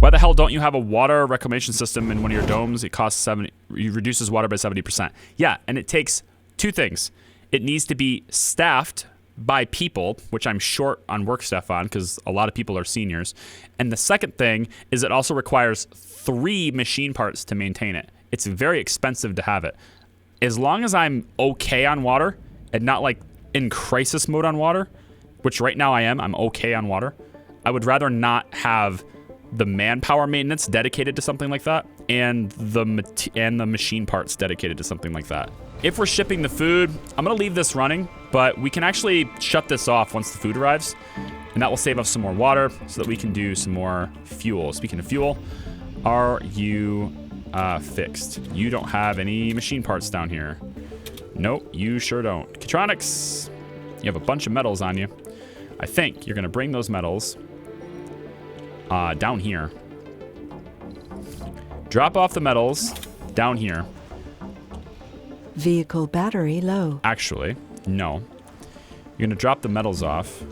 Why the hell don't you have a water reclamation system in one of your domes? It costs it reduces water by 70%. Yeah, and it takes two things. It needs to be staffed by people, which I'm short on work staff on because a lot of people are seniors. And the second thing is it also requires 3 machine parts to maintain it. It's very expensive to have it. As long as I'm okay on water and not like in crisis mode on water, which right now I'm okay on water, I would rather not have the manpower maintenance dedicated to something like that and the machine parts dedicated to something like that. If we're shipping the food, I'm gonna leave this running, but we can actually shut this off once the food arrives, and that will save us some more water so that we can do some more fuel. Speaking of fuel, are you fixed? You don't have any machine parts down here. Nope, you sure don't. Catronics, you have a bunch of metals on you. I think you're gonna bring those metals down here. Drop off the metals down here. Vehicle battery low. Actually, no. You're gonna drop the metals off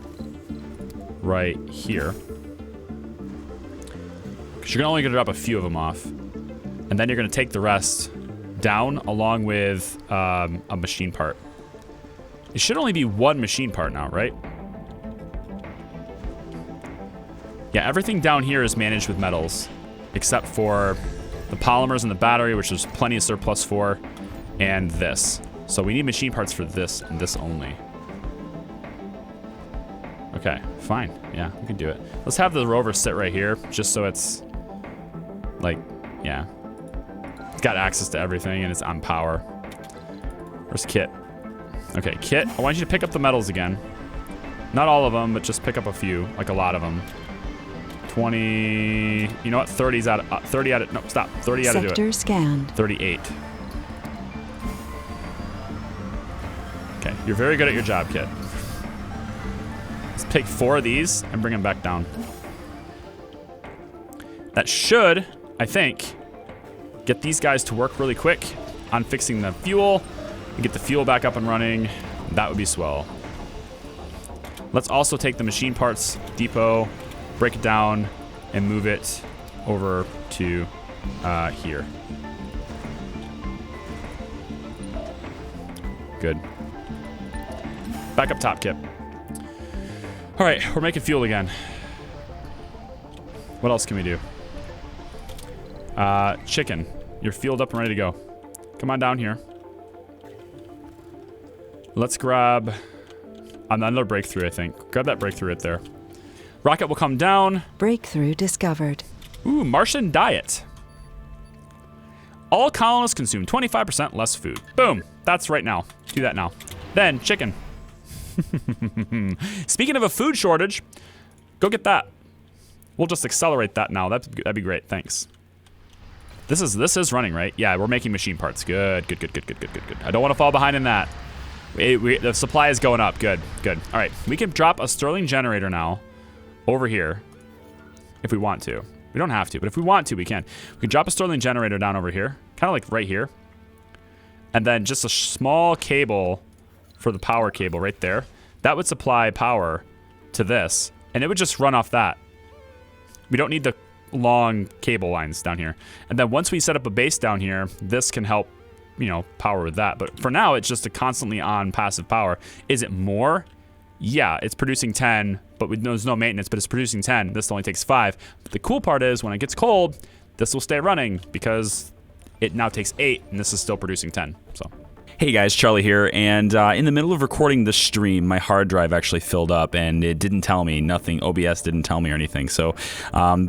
right here. Because you're only gonna drop a few of them off. And then you're gonna take the rest down along with a machine part. It should only be one machine part now, right? Yeah, everything down here is managed with metals, except for the polymers and the battery, which there's plenty of surplus for, and this. So we need machine parts for this and this only. Okay, fine. Yeah, we can do it. Let's have the rover sit right here, just so it's like, yeah. It's got access to everything and it's on power. Where's Kit? Okay, Kit, I want you to pick up the metals again. Not all of them, but just pick up a few, like a lot of them. 20, you know what, 30's out of, 30 out of, no, stop, 30 out of do it. Sector scanned. 38. Okay, you're very good at your job, Kit. Let's take 4 of these and bring them back down. That should, I think, get these guys to work really quick on fixing the fuel and get the fuel back up and running. That would be swell. Let's also take the machine parts depot, break it down, and move it over to here. Good. Back up top, Kip. All right, we're making fuel again. What else can we do? Chicken, you're fueled up and ready to go. Come on down here. Let's grab another breakthrough, I think. Grab that breakthrough right there. Rocket will come down. Breakthrough discovered. Ooh, Martian diet. All colonists consume 25% less food. Boom. That's right now. Do that now. Then, chicken. Speaking of a food shortage, go get that. We'll just accelerate that now. That'd be great. Thanks. This is running, right? Yeah, we're making machine parts. Good. I don't want to fall behind in that. The supply is going up. Good. All right, we can drop a Stirling generator now over here if we want to. We don't have to, but if we want to, we can. We can drop a Stirling generator down over here, kind of like right here. And then just a small cable for the power cable right there. That would supply power to this, and it would just run off that. We don't need the long cable lines down here. And then once we set up a base down here, this can help, power with that. But for now, it's just a constantly on passive power. Is it more? Yeah, it's producing 10, but there's no maintenance, but it's producing 10. This only takes 5. But the cool part is when it gets cold, this will stay running because it now takes 8 and this is still producing 10. So. Hey guys, Charlie here, and in the middle of recording this stream, my hard drive actually filled up, and it didn't tell me nothing. OBS didn't tell me or anything, so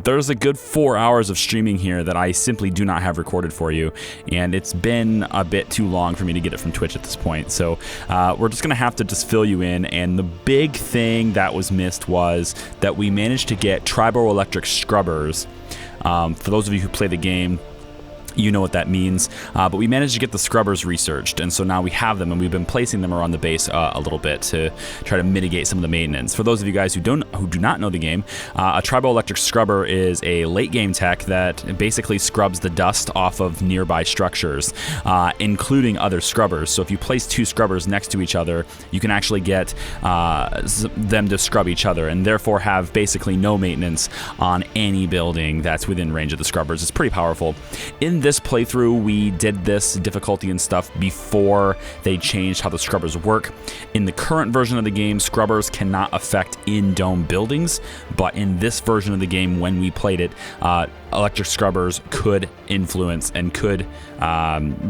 there's a good 4 hours of streaming here that I simply do not have recorded for you, and it's been a bit too long for me to get it from Twitch at this point, so we're just going to have to just fill you in, and the big thing that was missed was that we managed to get triboelectric scrubbers. For those of you who play the game, you know what that means. But we managed to get the scrubbers researched, and so now we have them, and we've been placing them around the base a little bit to try to mitigate some of the maintenance. For those of you guys who do not know the game, a triboelectric scrubber is a late game tech that basically scrubs the dust off of nearby structures, including other scrubbers. So if you place two scrubbers next to each other, you can actually get them to scrub each other, and therefore have basically no maintenance on any building that's within range of the scrubbers. It's pretty powerful. In this playthrough, we did this difficulty and stuff before they changed how the scrubbers work. In the current version of the game, scrubbers cannot affect in-dome buildings, but in this version of the game, when we played it, electric scrubbers could influence and could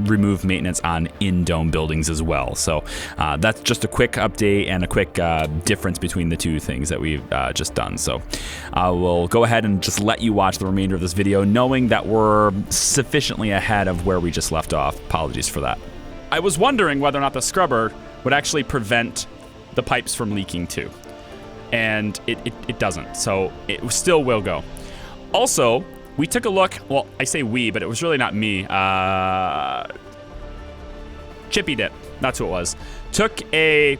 remove maintenance on in-dome buildings as well. So that's just a quick update and a quick difference between the two things that we've just done. So I will go ahead and just let you watch the remainder of this video, knowing that we're sufficiently ahead of where we just left off. Apologies for that. I was wondering whether or not the scrubber would actually prevent the pipes from leaking too. And it doesn't, so it still will go. Also, we took a look, well, I say we, but it was really not me. Chippy Dip, that's who it was. Took a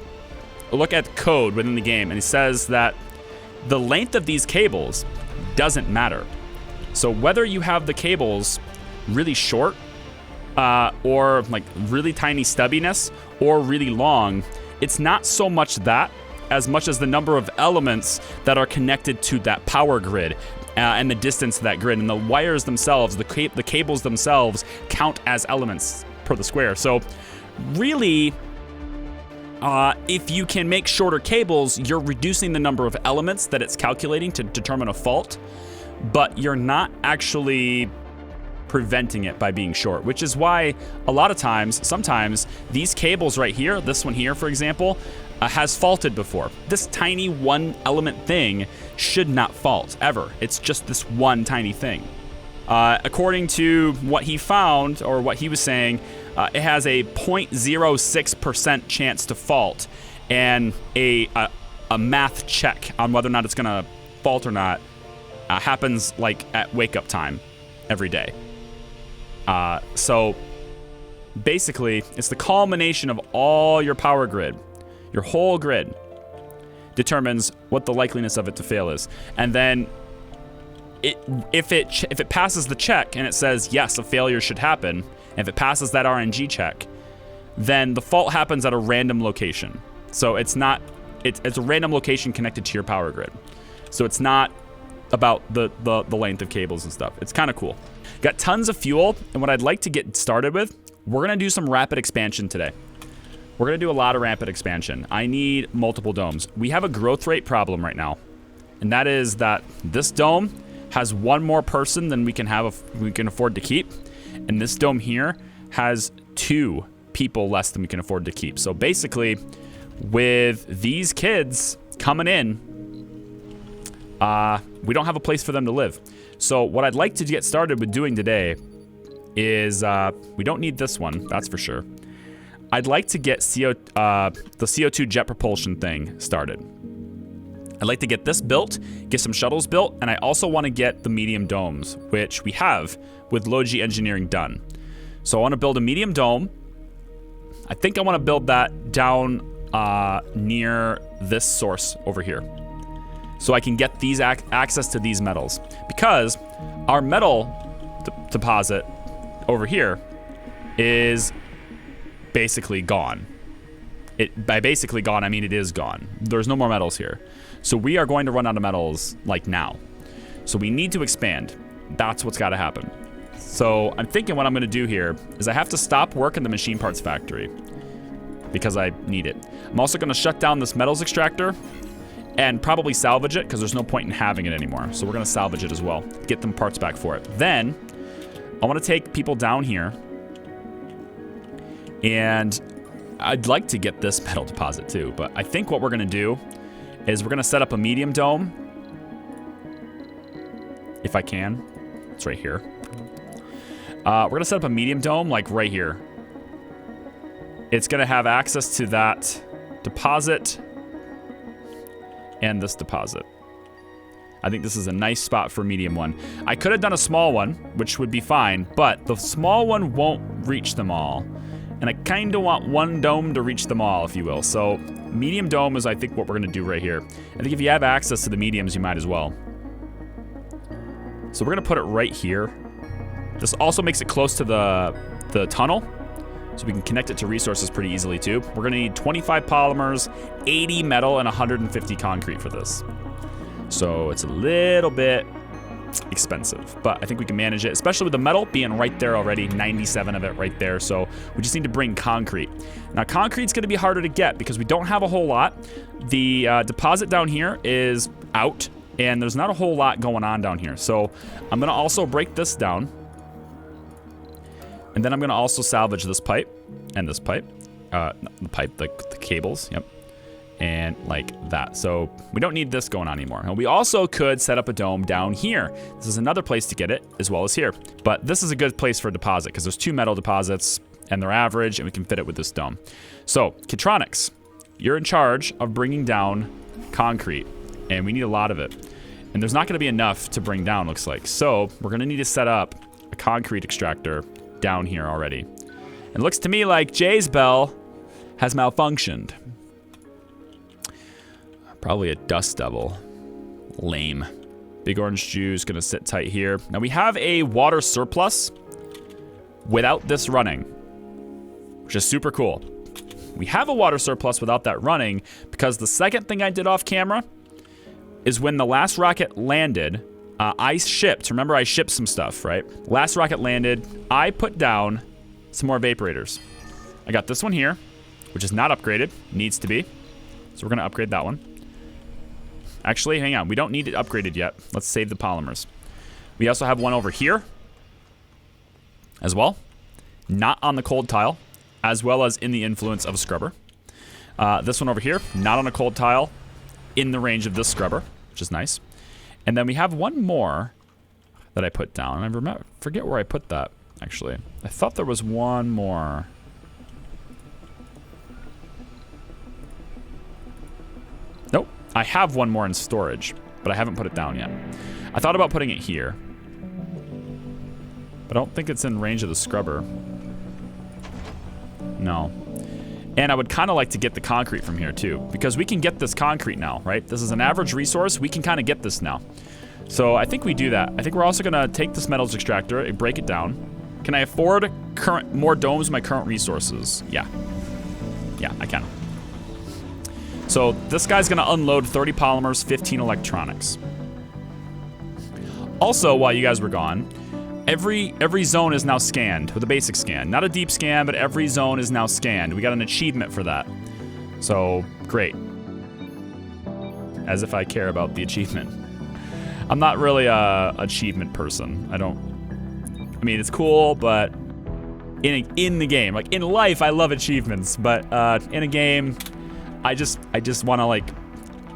look at code within the game, and it says that the length of these cables doesn't matter. So whether you have the cables really short, or like really tiny stubbiness, or really long, it's not so much that as much as the number of elements that are connected to that power grid. And the distance to that grid, and the wires themselves, the cables themselves count as elements per the square. So really, if you can make shorter cables, you're reducing the number of elements that it's calculating to determine a fault, but you're not actually preventing it by being short, which is why a lot of times, sometimes these cables right here, this one here, for example, has faulted before. This tiny one element thing should not fault ever. It's just this one tiny thing. According to what he found, or what he was saying, it has a 0.06% chance to fault, and a math check on whether or not it's gonna fault or not happens like at wake up time every day. So basically, it's the culmination of all your power grid. Your whole grid determines what the likeliness of it to fail is. And then if it passes the check and it says, yes, a failure should happen, and if it passes that RNG check, then the fault happens at a random location. So it's a random location connected to your power grid. So it's not about the length of cables and stuff. It's kind of cool. Got tons of fuel, and what I'd like to get started with, we're gonna do some rapid expansion today. We're going to do a lot of rampant expansion. I need multiple domes. We have a growth rate problem right now, and that is that this dome has one more person than we can afford to keep, and this dome here has 2 people less than we can afford to keep. So basically, with these kids coming in, we don't have a place for them to live. So what I'd like to get started with doing today is, we don't need this one, that's for sure. I'd like to get the CO2 jet propulsion thing started. I'd like to get this built, get some shuttles built, and I also want to get the medium domes, which we have with Logi Engineering done. So I want to build a medium dome. I think I want to build that down near this source over here, so I can get these access to these metals, because our metal deposit over here is basically gone. By basically gone, I mean it is gone. There's no more metals here. So we are going to run out of metals like now. So we need to expand. That's what's got to happen. So I'm thinking what I'm going to do here is I have to stop work in the machine parts factory because I need it. I'm also going to shut down this metals extractor and probably salvage it, because there's no point in having it anymore. So we're going to salvage it as well, get them parts back for it. Then I want to take people down here, and I'd like to get this metal deposit too, but I think what we're gonna do is we're gonna set up a medium dome. If I can, it's right here. We're gonna set up a medium dome like right here. It's gonna have access to that deposit and this deposit. I think this is a nice spot for a medium one. I could have done a small one, which would be fine, but the small one won't reach them all. And I kind of want one dome to reach them all, if you will. So medium dome is, I think, what we're going to do right here. I think if you have access to the mediums, you might as well. So we're going to put it right here. This also makes it close to the tunnel, so we can connect it to resources pretty easily too. We're going to need 25 polymers, 80 metal, and 150 concrete for this. So it's a little bit expensive, but I think we can manage it, especially with the metal being right there already, 97 of it right there. So we just need to bring concrete. Now concrete's going to be harder to get because we don't have a whole lot. The deposit down here is out, and there's not a whole lot going on down here. So I'm going to also break this down, and then I'm going to also salvage this pipe and this pipe, the pipe, the cables, yep. And like that. So we don't need this going on anymore. And we also could set up a dome down here. This is another place to get it, as well as here. But this is a good place for a deposit because there's 2 metal deposits and they're average, and we can fit it with this dome. So Kitronics, you're in charge of bringing down concrete, and we need a lot of it. And there's not going to be enough to bring down, looks like. So we're going to need to set up a concrete extractor down here already. It looks to me like Jay's bell has malfunctioned. Probably a dust devil. Lame. Big orange juice gonna sit tight here. Now we have a water surplus without this running, which is super cool. We have a water surplus without that running because the second thing I did off camera is when the last rocket landed, I shipped, remember I shipped some stuff, right? Last rocket landed, I put down some more evaporators. I got this one here, which is not upgraded, needs to be. So we're gonna upgrade that one. Actually, hang on. We don't need it upgraded yet. Let's save the polymers. We also have one over here as well. Not on the cold tile, as well as in the influence of a scrubber. This one over here, not on a cold tile, in the range of this scrubber, which is nice. And then we have one more that I put down. I forget where I put that, actually. I thought there was one more. Nope. I have one more in storage, but I haven't put it down yet. I thought about putting it here, but I don't think it's in range of the scrubber. No. And I would kind of like to get the concrete from here too, because we can get this concrete now, right? This is an average resource. We can kind of get this now. So I think we do that. I think we're also gonna take this metals extractor and break it down. Can I afford more domes with my current resources? Yeah. Yeah, I can. So this guy's gonna unload 30 polymers, 15 electronics. Also, while you guys were gone, every zone is now scanned with a basic scan. Not a deep scan, but every zone is now scanned. We got an achievement for that. So, great. As if I care about the achievement. I'm not really a achievement person. I mean, it's cool, but in the game, like in life, I love achievements, but in a game, I just want to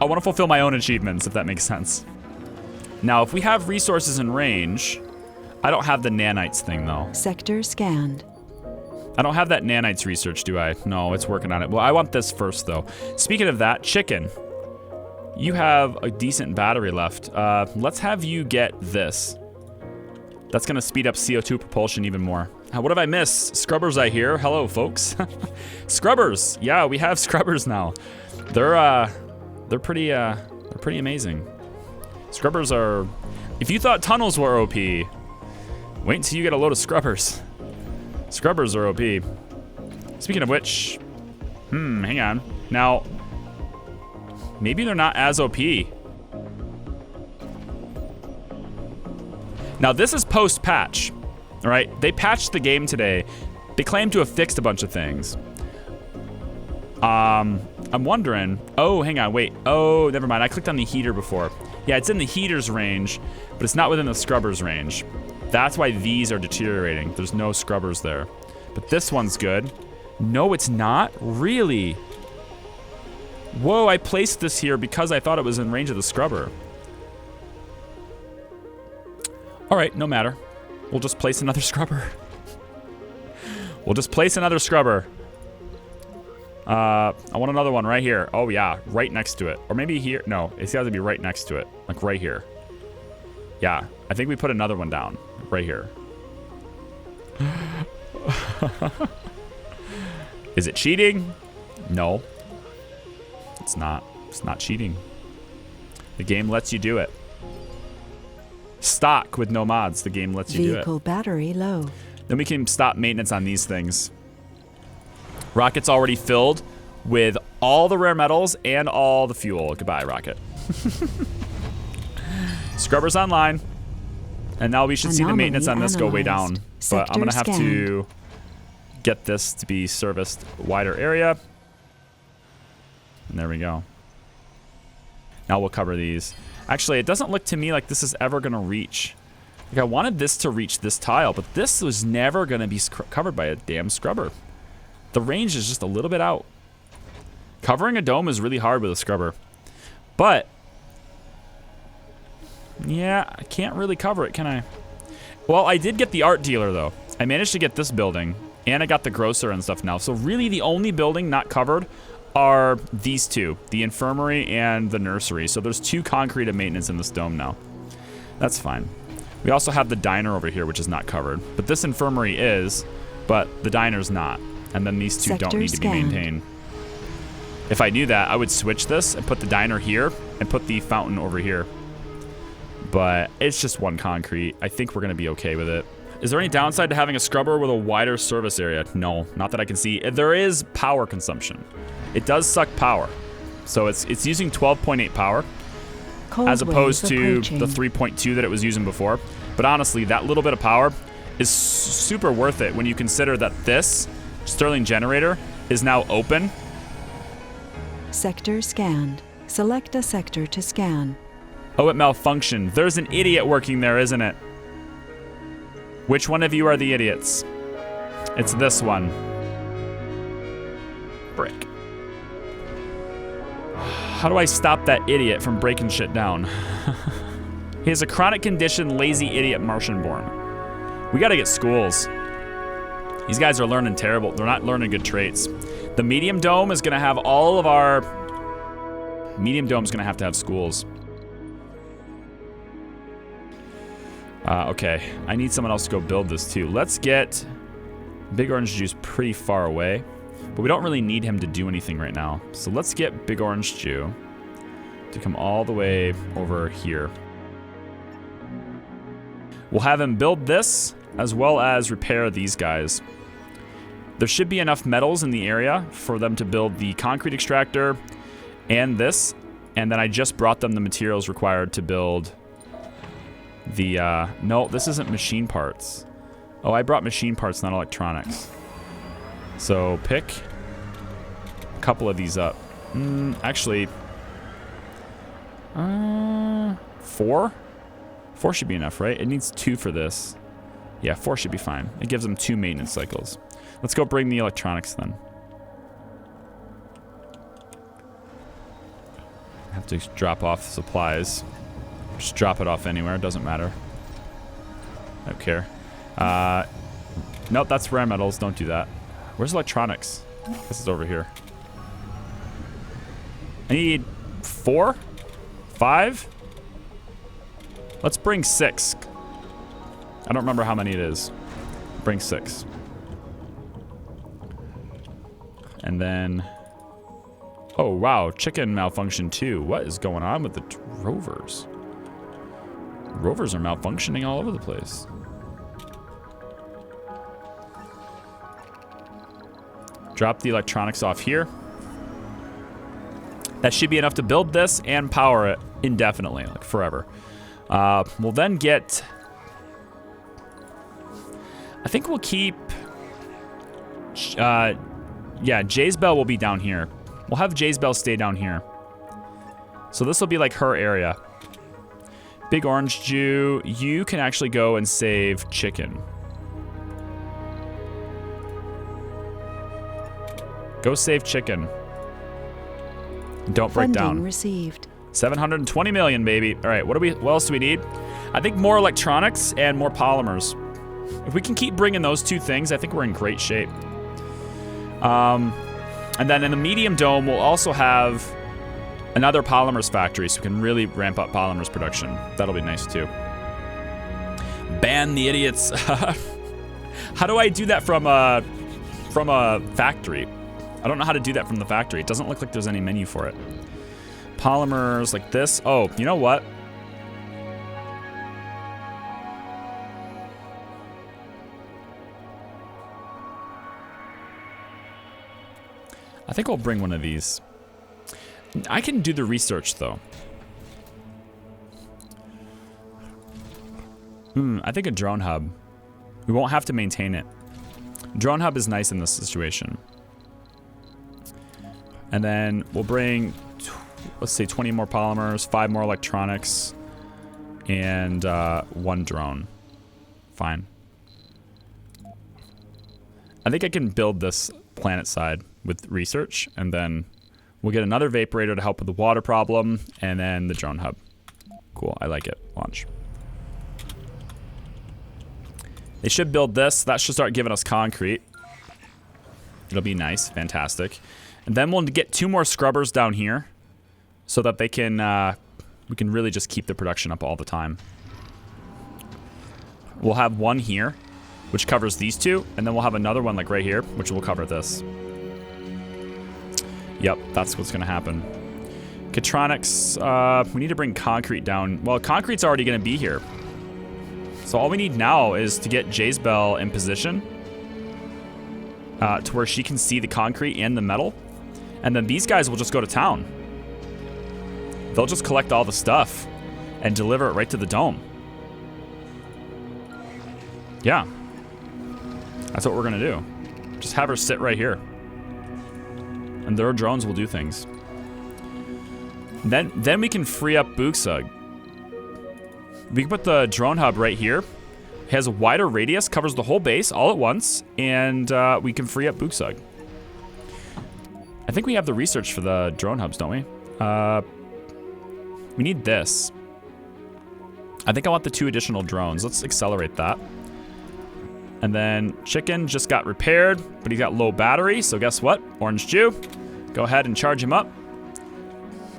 I want to fulfill my own achievements, if that makes sense. Now, if we have resources in range, I don't have the nanites thing though. Sector scanned. I don't have that nanites research, do I? No, it's working on it. Well, I want this first though. Speaking of that, chicken, you have a decent battery left. Let's have you get this. That's gonna speed up CO2 propulsion even more. What have I missed? Scrubbers, I hear. Hello, folks. Scrubbers. Yeah, we have scrubbers now. They're pretty amazing. Scrubbers are. If you thought tunnels were OP, wait until you get a load of scrubbers. Scrubbers are OP. Speaking of which, hang on. Now, maybe they're not as OP. Now, this is post-patch. All right, they patched the game today. They claim to have fixed a bunch of things. I'm wondering. Oh, hang on, wait. Oh, never mind. I clicked on the heater before. Yeah, it's in the heater's range, but it's not within the scrubber's range. That's why these are deteriorating. There's no scrubbers there. But this one's good. No, it's not? Really? Whoa, I placed this here because I thought it was in range of the scrubber. All right, no matter. We'll just place another scrubber. We'll just place another scrubber. I want another one right here. Oh yeah, right next to it. Or maybe here. No, it's got to be right next to it. Like right here. Yeah, I think we put another one down right here. Is it cheating? No. It's not. It's not cheating. The game lets you do it. Stock with no mods. The game lets you do it. Vehicle battery low. Then we can stop maintenance on these things. Rocket's already filled with all the rare metals and all the fuel. Goodbye, Rocket. Scrubber's online. And now we should see the maintenance on this go way down. But I'm going to have to get this to be serviced wider area. And there we go. Now we'll cover these. Actually, it doesn't look to me like this is ever going to reach. Like I wanted this to reach this tile, but this was never going to be covered by a damn scrubber. The range is just a little bit out. Covering a dome is really hard with a scrubber. But, yeah, I can't really cover it, can I? Well, I did get the art dealer, though. I managed to get this building, and I got the grocer and stuff now. So really the only building not covered are these two, the infirmary and the nursery. So there's 2 concrete and maintenance in this dome now. That's fine. We also have the diner over here, which is not covered. But this infirmary is, but the diner's not. And then these 2 don't need to be maintained. If I knew that, I would switch this and put the diner here and put the fountain over here. But it's just 1 concrete. I think we're going to be okay with it. Is there any downside to having a scrubber with a wider service area? No, not that I can see. There is power consumption. It does suck power. So it's using 12.8 power as opposed to the 3.2 that it was using before. But honestly, that little bit of power is super worth it when you consider that this Stirling generator is now open. Sector scanned. Select a sector to scan. Oh, it malfunctioned. There's an idiot working there, isn't it? Which one of you are the idiots? It's this one. Brick. How do I stop that idiot from breaking shit down? He has a chronic condition, lazy idiot Martian-born. We gotta get schools. These guys are learning terrible. They're not learning good traits. The medium dome is gonna have all of our... Medium dome's gonna have to have schools. Okay, I need someone else to go build this too. Let's get Big Orange Juice pretty far away. But we don't really need him to do anything right now. So let's get Big Orange Jew to come all the way over here. We'll have him build this as well as repair these guys. There should be enough metals in the area for them to build the concrete extractor and this. And then I just brought them the materials required to build the... no, this isn't machine parts. Oh, I brought machine parts, not electronics. So pick a couple of these up. Actually, 4? 4 should be enough, right? It needs 2 for this. Yeah, 4 should be fine. It gives them 2 maintenance cycles. Let's go bring the electronics then. I have to drop off supplies. Just drop it off anywhere, doesn't matter. I don't care. Nope, that's rare metals, don't do that. Where's electronics? This is over here. I need 4? 5? Let's bring 6. I don't remember how many it is. Bring 6. And then... Oh, wow. Chicken malfunction too. What is going on with the rovers? Rovers are malfunctioning all over the place. Drop the electronics off here. That should be enough to build this and power it indefinitely, like forever. We'll then get... I think we'll keep... yeah, Jay's Bell will be down here. We'll have Jay's Bell stay down here. So this will be like her area. Big Orange Jew, you can actually go and save chicken. Go save chicken. Don't break down. Funding received. 720 million, baby. All right, what else do we need? I think more electronics and more polymers. If we can keep bringing those 2 things, I think we're in great shape. And then in the medium dome, we'll also have another polymers factory, so we can really ramp up polymers production. That'll be nice too. ban the idiots. How do I do that from a factory? I don't know how to do that from the factory. It doesn't look like there's any menu for it. Polymers like this. Oh, you know what? I think I'll bring one of these. I can do the research though. I think a drone hub. We won't have to maintain it. Drone hub is nice in this situation. And then we'll bring, let's say 20 more polymers, 5 more electronics, and 1 drone. Fine. I think I can build this planet side with research, and then we'll get another vaporator to help with the water problem, and then the drone hub. Cool, I like it. Launch. They should build this. That should start giving us concrete. It'll be nice. Fantastic. And then we'll get 2 more scrubbers down here so that they can, we can really just keep the production up all the time. We'll have 1 here, which covers these 2, and then we'll have another one like right here, which will cover this. Yep, that's what's gonna happen. Catronics, we need to bring concrete down. Well, concrete's already gonna be here. So all we need now is to get Jezebel in position to where she can see the concrete and the metal. And then these guys will just go to town. They'll just collect all the stuff and deliver it right to the dome. Yeah. That's what we're gonna do. Just have her sit right here. And their drones will do things. Then we can free up Booksug. We can put the drone hub right here. It has a wider radius, covers the whole base all at once, and we can free up Booksug. I think we have the research for the drone hubs, don't we? We need this. I think I want the 2 additional drones. Let's accelerate that. And then Chicken just got repaired, but he got low battery, so guess what? Orange Jew, go ahead and charge him up.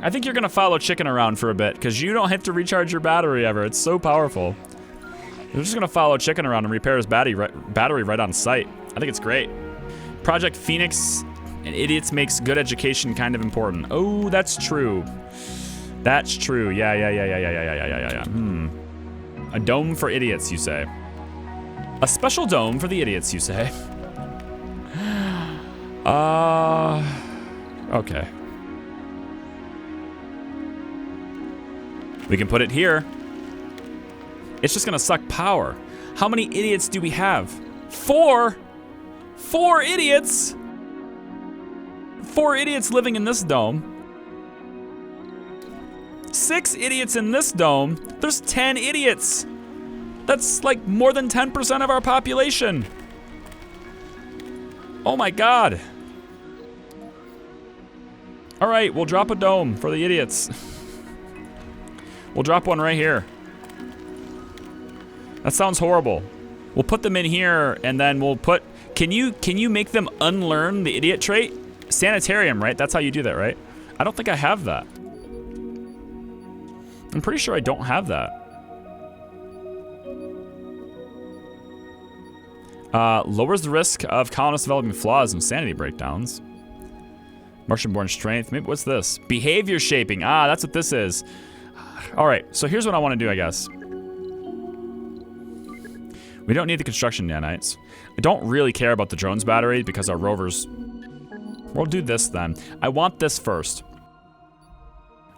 I think you're gonna follow Chicken around for a bit, because you don't have to recharge your battery ever. It's so powerful. You're just gonna follow Chicken around and repair his battery right on site. I think it's great. Project Phoenix and idiots makes good education kind of important. Oh, that's true. That's true. Yeah. A dome for idiots, you say. A special dome for the idiots, you say. Okay. We can put it here. It's just gonna suck power. How many idiots do we have? 4? 4 idiots? 4 idiots living in this dome. 6 idiots in this dome. There's 10 idiots. That's like more than 10% of our population. Oh my God. All right, we'll drop a dome for the idiots. We'll drop one right here. That sounds horrible. We'll put them in here, and then we'll put... Can you make them unlearn the idiot trait? Sanitarium, right? That's how you do that, right? I don't think I have that. I'm pretty sure I don't have that. Lowers the risk of colonists developing flaws and sanity breakdowns. Martian-born strength. Maybe what's this? Behavior shaping. Ah, that's what this is. All right, so here's what I want to do, I guess. We don't need the construction nanites. I don't really care about the drones battery because our rovers... We'll do this then. I want this first.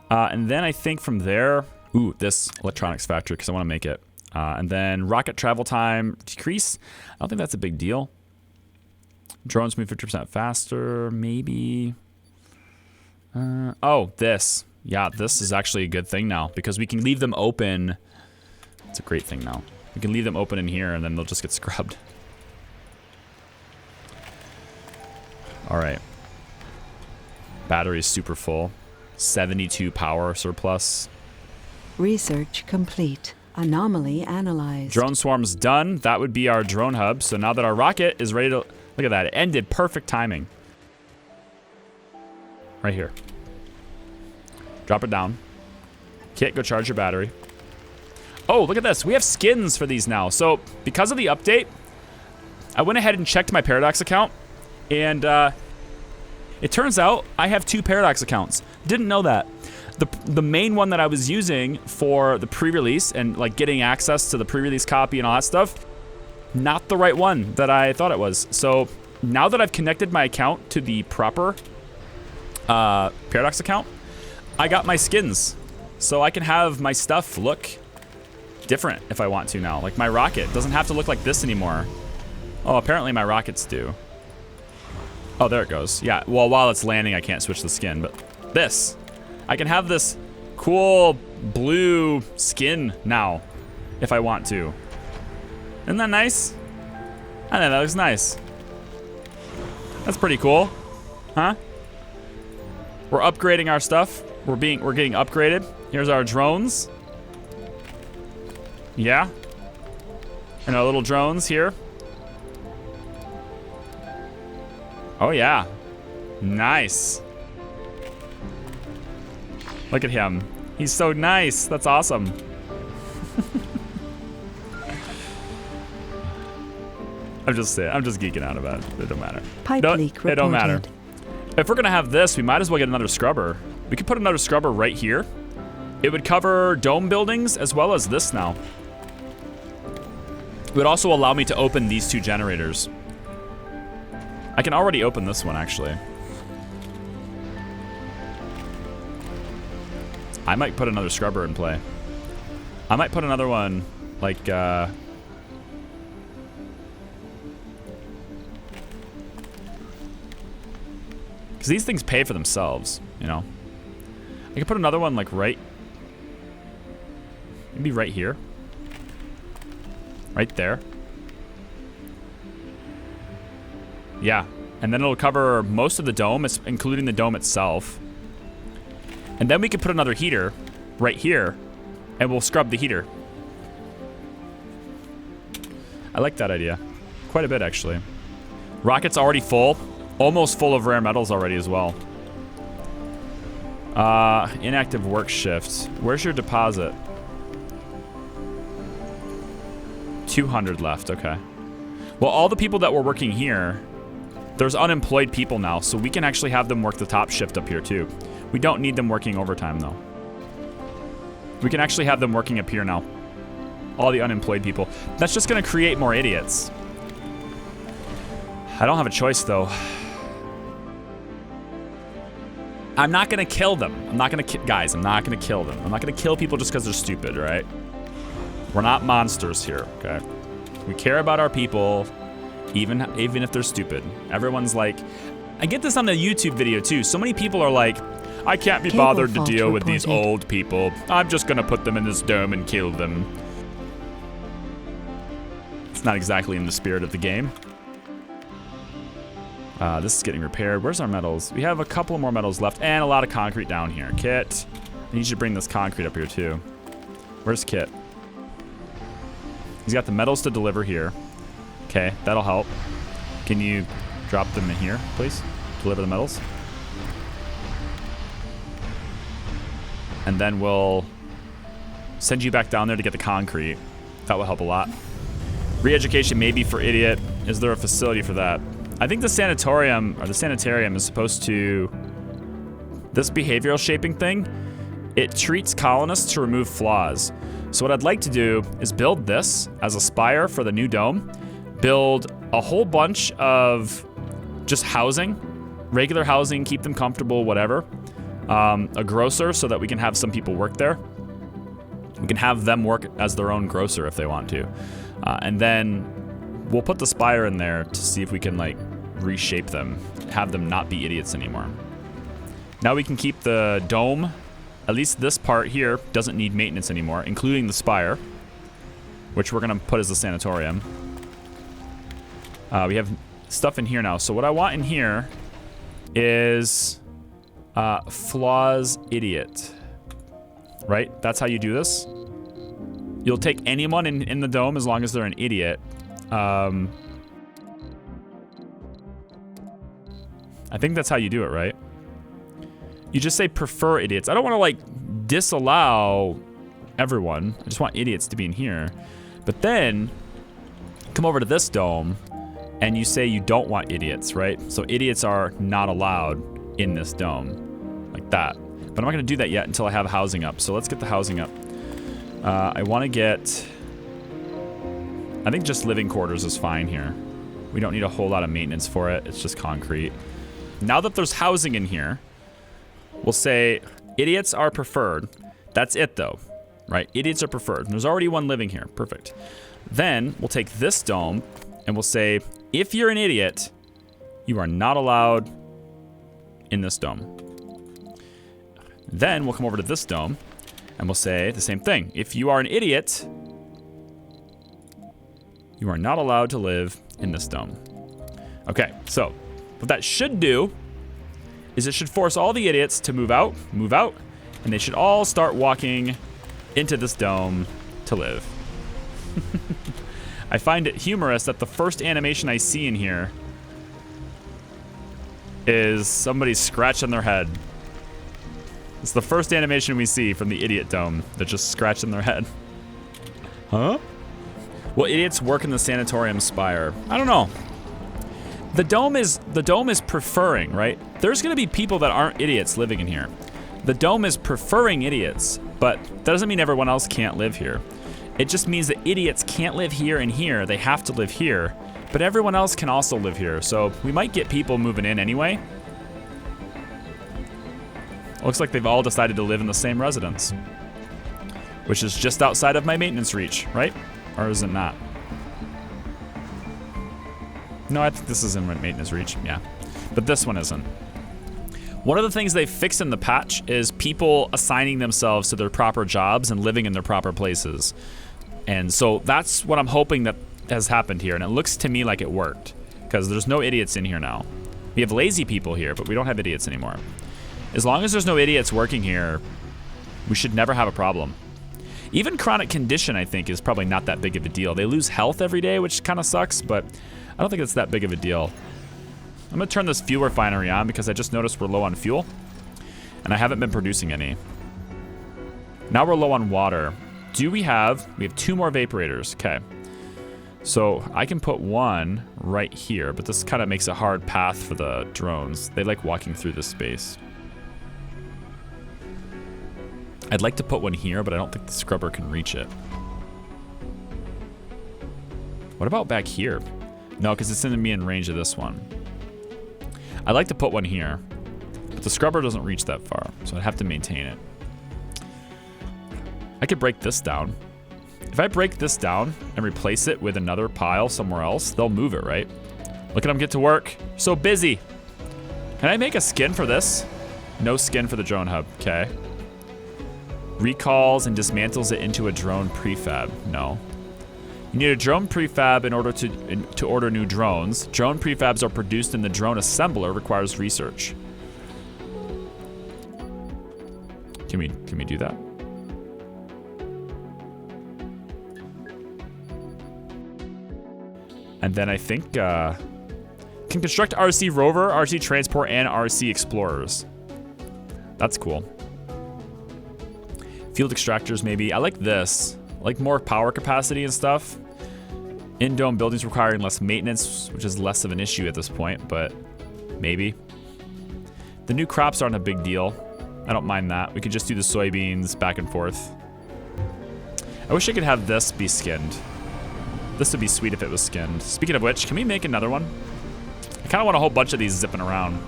And then I think from there... Ooh, this electronics factory because I want to make it. And then rocket travel time decrease. I don't think that's a big deal. Drones move 50% faster, maybe. Oh, this. Yeah, this is actually a good thing now because we can leave them open. It's a great thing now. We can leave them open in here and then they'll just get scrubbed. All right. Battery is super full. 72 power surplus. Research complete. Anomaly analyzed. Drone swarm's done. That would be our drone hub. So now that our rocket is ready to... Look at that. It ended. Perfect timing. Right here. Drop it down. Kit, go charge your battery. Oh, look at this. We have skins for these now. So because of the update, I went ahead and checked my Paradox account, and it turns out I have 2 Paradox accounts. Didn't know that. The main one that I was using for the pre-release and like getting access to the pre-release copy and all that stuff, not the right one that I thought it was. So now that I've connected my account to the proper Paradox account, I got my skins. So I can have my stuff look different if I want to now. Like my rocket doesn't have to look like this anymore. Oh, apparently my rockets do. Oh, there it goes. Yeah, well, while it's landing, I can't switch the skin, but this. I can have this cool blue skin now if I want to. Isn't that nice? I think that looks nice. That's pretty cool. Huh? We're upgrading our stuff. We're getting upgraded. Here's our drones. Yeah. And our little drones here. Oh yeah. Nice. Look at him. He's so nice. That's awesome. I'm just geeking out about it. It don't matter. Pipe leak reported. It don't matter. If we're gonna have this, we might as well get another scrubber. We could put another scrubber right here. It would cover dome buildings as well as this now. It would also allow me to open these 2 generators. I can already open this one, actually. I might put another scrubber in play. I might put another one, like, because these things pay for themselves, you know? I could put another one, like, maybe right here. Right there. Yeah, and then it'll cover most of the dome, including the dome itself. And then we could put another heater right here, and we'll scrub the heater. I like that idea. Quite a bit, actually. Rocket's already full. Almost full of rare metals already as well. Inactive work shift. Where's your deposit? 200 left, okay. Well, all the people that were working here, there's unemployed people now, so we can actually have them work the top shift up here too. We don't need them working overtime though. We can actually have them working up here now. All the unemployed people. That's just gonna create more idiots. I don't have a choice though. I'm not gonna kill them. I'm not gonna guys, I'm not gonna kill them. I'm not gonna kill people just because they're stupid, right? We're not monsters here, okay? We care about our people, even if they're stupid. Everyone's like, I get this on the YouTube video too. So many people are like, I can't be bothered to deal with these old people. I'm just gonna put them in this dome and kill them. It's not exactly in the spirit of the game. This is getting repaired. Where's our metals? We have a couple more metals left and a lot of concrete down here. Kit, I need you to bring this concrete up here too. Where's Kit? He's got the metals to deliver here. Okay, that'll help. Can you drop them in here, please? Deliver the metals. And then we'll send you back down there to get the concrete. That will help a lot. Re-education maybe for idiot. Is there a facility for that? I think the sanatorium, or the sanitarium is supposed to... This behavioral shaping thing, it treats colonists to remove flaws. So what I'd like to do is build this as a spire for the new dome, build a whole bunch of just housing, regular housing, keep them comfortable, whatever. A grocer so that we can have some people work there. We can have them work as their own grocer if they want to. And then we'll put the spire in there to see if we can like reshape them, have them not be idiots anymore. Now we can keep the dome. At least this part here doesn't need maintenance anymore, including the spire, which we're gonna put as a sanatorium. We have stuff in here now. So what I want in here is flaws idiot, right? That's how you do this. You'll take anyone in the dome as long as they're an idiot. I think that's how you do it, right? You just say prefer idiots. I don't want to like disallow everyone. I just want idiots to be in here. But then come over to this dome and you say you don't want idiots, right? So idiots are not allowed in this dome, like that. But I'm not going to do that yet until I have housing up. So let's get the housing up. I want to get... I think just living quarters is fine here. We don't need a whole lot of maintenance for it. It's just concrete. Now that there's housing in here, we'll say idiots are preferred. That's it though, right? Idiots are preferred. There's already one living here. Perfect. Then we'll take this dome and we'll say, if you're an idiot, you are not allowed in this dome. Then we'll come over to this dome and we'll say the same thing. If you are an idiot, you are not allowed to live in this dome. Okay, so what that should do is it should force all the idiots to move out, and they should all start walking into this dome to live. I find it humorous that the first animation I see in here is somebody scratching their head. It's the first animation we see from the idiot dome. They're just scratching their head. Huh? Well, idiots work in the sanatorium spire. I don't know. The dome is preferring, right? There's going to be people that aren't idiots living in here. The dome is preferring idiots, but that doesn't mean everyone else can't live here. It just means that idiots can't live here and here. They have to live here, but everyone else can also live here. So we might get people moving in anyway. Looks like they've all decided to live in the same residence, which is just outside of my maintenance reach, right? Or is it not? No, I think this is in my maintenance reach, yeah. But this one isn't. One of the things they fixed in the patch is people assigning themselves to their proper jobs and living in their proper places. And so that's what I'm hoping that has happened here. And it looks to me like it worked, because there's no idiots in here now. We have lazy people here, but we don't have idiots anymore. As long as there's no idiots working here, we should never have a problem. Even chronic condition, I think, is probably not that big of a deal. They lose health every day, which kind of sucks, but I don't think it's that big of a deal. I'm going to turn this fuel refinery on because I just noticed we're low on fuel, and I haven't been producing any. Now we're low on water. We have 2 more evaporators. Okay. So I can put one right here, but this kind of makes a hard path for the drones. They like walking through this space. I'd like to put one here, but I don't think the scrubber can reach it. What about back here? No, because it's going to be in range of this one. I'd like to put one here, but the scrubber doesn't reach that far, so I'd have to maintain it. I could break this down. If I break this down and replace it with another pile somewhere else, they'll move it, right? Look at them get to work. So busy. Can I make a skin for this? No skin for the drone hub. Okay. Recalls and dismantles it into a drone prefab. No. You need a drone prefab in order to order new drones. Drone prefabs are produced in the drone assembler. Requires research. Can we do that? And then I think can construct RC rover, RC transport, and RC explorers. That's cool. Field extractors, maybe. I like this. I like more power capacity and stuff. In-dome buildings requiring less maintenance, which is less of an issue at this point, but maybe. The new crops aren't a big deal. I don't mind that. We could just do the soybeans back and forth. I wish I could have this be skinned. This would be sweet if it was skinned. Speaking of which, can we make another one? I kind of want a whole bunch of these zipping around.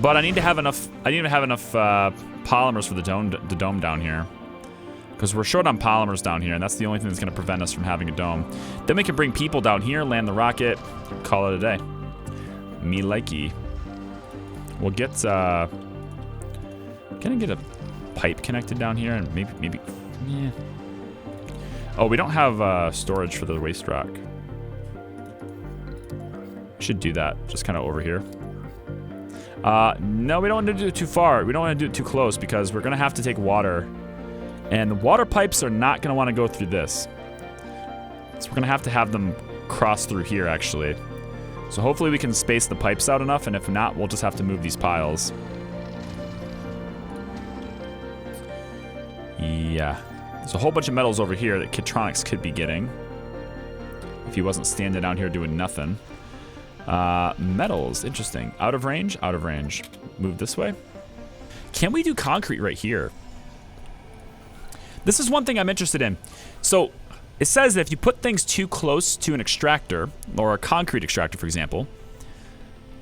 But I need to have enough. I need to have enough polymers for the dome down here, because we're short on polymers down here, and that's the only thing that's going to prevent us from having a dome. Then we can bring people down here, land the rocket, call it a day. Me likey. We'll get. Can I get a pipe connected down here, and maybe. Yeah. Oh, we don't have storage for the waste rock. Should do that. Just kind of over here. No, we don't want to do it too far. We don't want to do it too close because we're going to have to take water. And the water pipes are not going to want to go through this. So we're going to have them cross through here, actually. So hopefully we can space the pipes out enough, and if not, we'll just have to move these piles. Yeah. There's a whole bunch of metals over here that Kitronics could be getting. If he wasn't standing down here doing nothing. Metals, interesting. Out of range? Out of range. Move this way. Can we do concrete right here? This is one thing I'm interested in. So it says that if you put things too close to an extractor, or a concrete extractor, for example,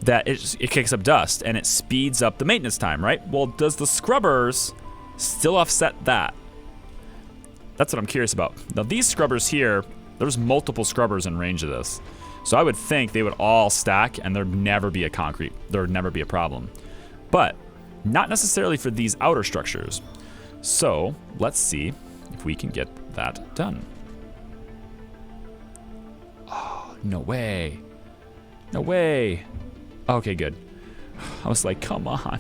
that it kicks up dust and it speeds up the maintenance time, right? Well, does the scrubbers still offset that? That's what I'm curious about. Now, these scrubbers here, there's multiple scrubbers in range of this. So I would think they would all stack and there'd never be a concrete. There would never be a problem. But not necessarily for these outer structures. So let's see if we can get that done. Oh, no way. No way. Okay, good. I was like, come on.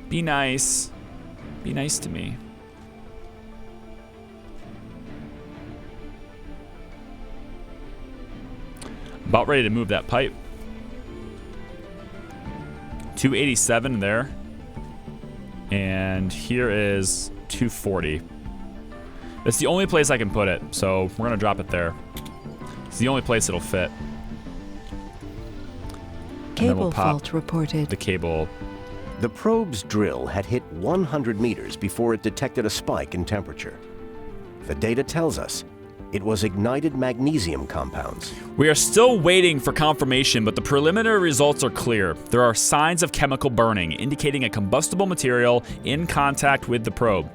Be nice. Be nice to me. About ready to move that pipe. 287 there. And here is 240. It's the only place I can put it, so we're gonna drop it there. It's the only place it'll fit. Cable fault reported. The cable. The probe's drill had hit 100 meters before it detected a spike in temperature. The data tells us it was ignited magnesium compounds. We are still waiting for confirmation, but the preliminary results are clear. There are signs of chemical burning, indicating a combustible material in contact with the probe.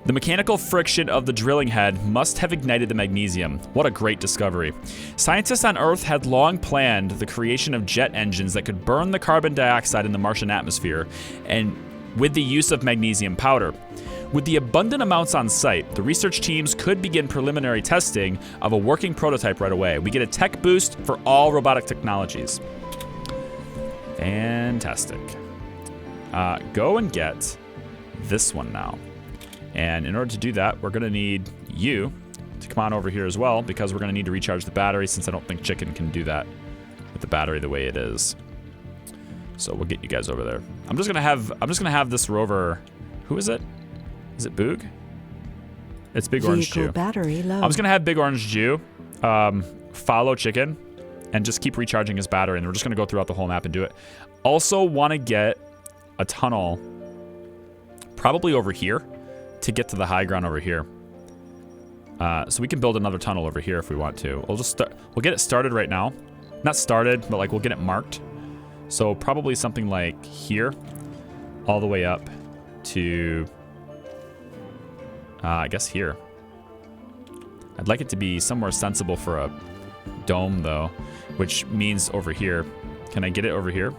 The mechanical friction of the drilling head must have ignited the magnesium. What a great discovery. Scientists on Earth had long planned the creation of jet engines that could burn the carbon dioxide in the Martian atmosphere, and with the use of magnesium powder. With the abundant amounts on site, the research teams could begin preliminary testing of a working prototype right away. We get a tech boost for all robotic technologies. Fantastic. Go and get this one now. And in order to do that, we're going to need you to come on over here as well, because we're going to need to recharge the battery, since I don't think Chicken can do that with the battery the way it is. So we'll get you guys over there. I'm just gonna have this rover. Who is it? Is it Boog? It's Big Orange Jew. Battery low. I'm just gonna have Big Orange Jew follow Chicken and just keep recharging his battery, and we're just gonna go throughout the whole map and do it. Also want to get a tunnel probably over here to get to the high ground over here. So we can build another tunnel over here if we want to. We'll get it started right now. Not started, but like we'll get it marked. So probably something like here, all the way up to, I guess here. I'd like it to be somewhere sensible for a dome though, which means over here. Can I get it over here?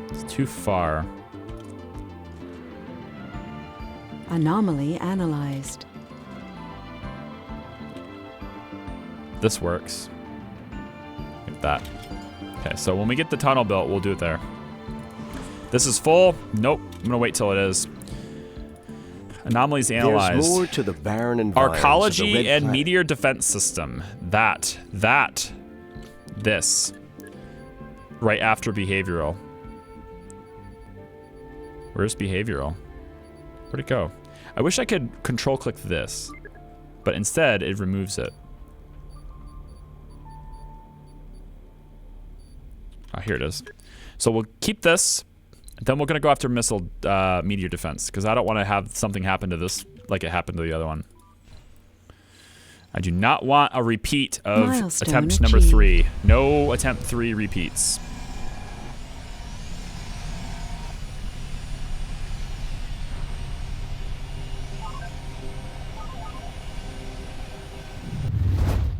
It's too far. Anomaly analyzed. This works. Like that. Okay, so when we get the tunnel built, we'll do it there. This is full. Nope. I'm gonna wait till it is. Anomalies analyzed. There's more to the barren environment. Arcology and meteor defense system. This. Right after behavioral. Where's behavioral? Where'd it go? I wish I could control click this, but instead it removes it. Oh, here it is. So we'll keep this. Then we're gonna go after missile meteor defense, because I don't want to have something happen to this like it happened to the other one. I do not want a repeat of Milestone attempt achieved. number 3. No attempt 3 repeats.